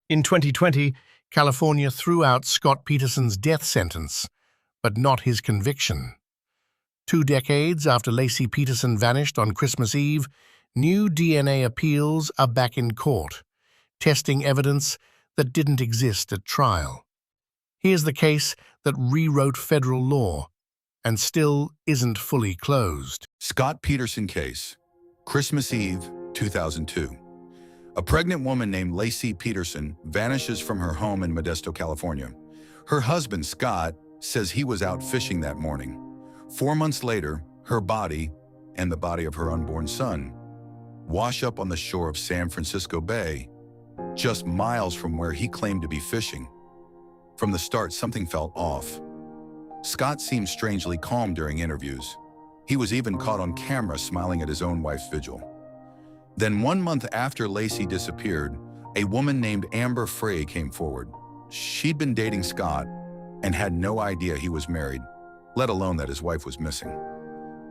In 2020, California threw out Scott Peterson's death sentence, but not his conviction. 2 decades after Laci Peterson vanished on Christmas Eve, new DNA appeals are back in court, testing evidence that didn't exist at trial. Here's the case that rewrote federal law and still isn't fully closed. Scott Peterson case, Christmas Eve, 2002. A pregnant woman named Laci Peterson vanishes from her home in Modesto, California. Her husband, Scott, says he was out fishing that morning. 4 months later, her body, and the body of her unborn son, wash up on the shore of San Francisco Bay, just miles from where he claimed to be fishing. From the start, something felt off. Scott seemed strangely calm during interviews. He was even caught on camera smiling at his own wife's vigil. Then 1 month after Laci disappeared, a woman named Amber Frey came forward. She'd been dating Scott and had no idea he was married, let alone that his wife was missing.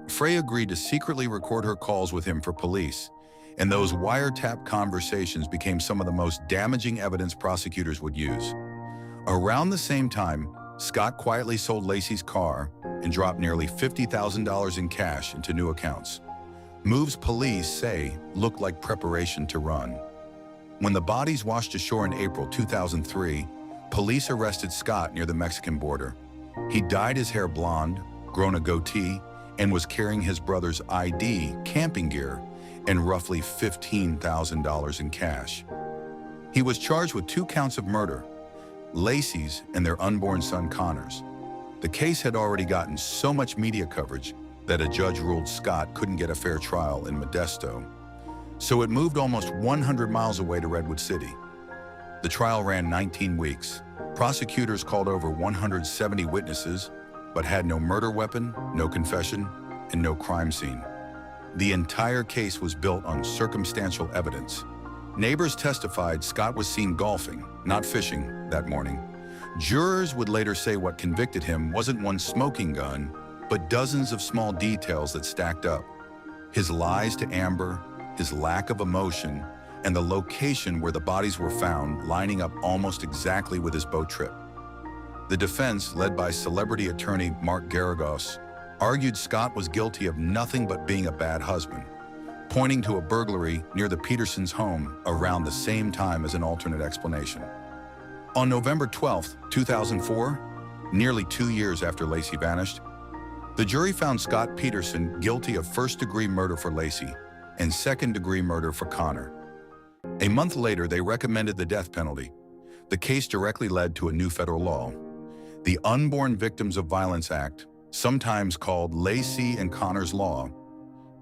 Frey agreed to secretly record her calls with him for police, and those wiretap conversations became some of the most damaging evidence prosecutors would use. Around the same time, Scott quietly sold Laci's car and dropped nearly $50,000 in cash into new accounts. Moves police say looked like preparation to run. When the bodies washed ashore in April 2003, police arrested Scott near the Mexican border. He dyed his hair blonde, grown a goatee, and was carrying his brother's ID, camping gear, and roughly $15,000 in cash. He was charged with 2 counts of murder, Laci's and their unborn son Connor's. The case had already gotten so much media coverage that a judge ruled Scott couldn't get a fair trial in Modesto, so it moved almost 100 miles away to Redwood City. The trial ran 19 weeks. Prosecutors called over 170 witnesses, but had no murder weapon, no confession, and no crime scene. The entire case was built on circumstantial evidence. Neighbors testified Scott was seen golfing, not fishing, that morning. Jurors would later say what convicted him wasn't one smoking gun, but dozens of small details that stacked up. His lies to Amber, his lack of emotion, and the location where the bodies were found lining up almost exactly with his boat trip. The defense, led by celebrity attorney Mark Garagos, argued Scott was guilty of nothing but being a bad husband, pointing to a burglary near the Petersons' home around the same time as an alternate explanation. On November 12, 2004, nearly 2 years after Laci vanished, the jury found Scott Peterson guilty of first-degree murder for Laci and second-degree murder for Connor. A month later, they recommended the death penalty. The case directly led to a new federal law, the Unborn Victims of Violence Act, sometimes called Laci and Connor's Law,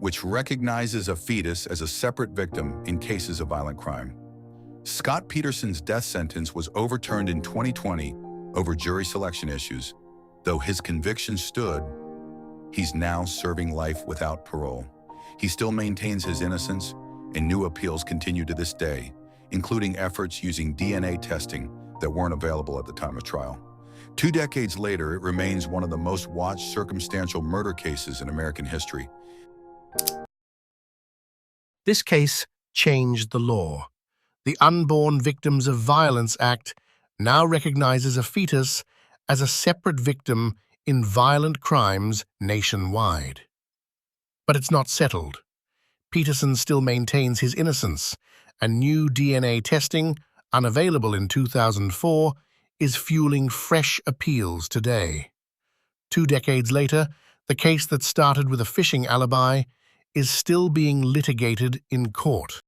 which recognizes a fetus as a separate victim in cases of violent crime. Scott Peterson's death sentence was overturned in 2020 over jury selection issues. Though his conviction stood, he's now serving life without parole. He still maintains his innocence, and new appeals continue to this day, including efforts using DNA testing that weren't available at the time of trial. 2 decades later, it remains one of the most watched circumstantial murder cases in American history. This case changed the law. The Unborn Victims of Violence Act now recognizes a fetus as a separate victim in violent crimes nationwide. But it's not settled. Peterson still maintains his innocence, and new DNA testing, unavailable in 2004, is fueling fresh appeals today. 2 decades later, the case that started with a fishing alibi is still being litigated in court.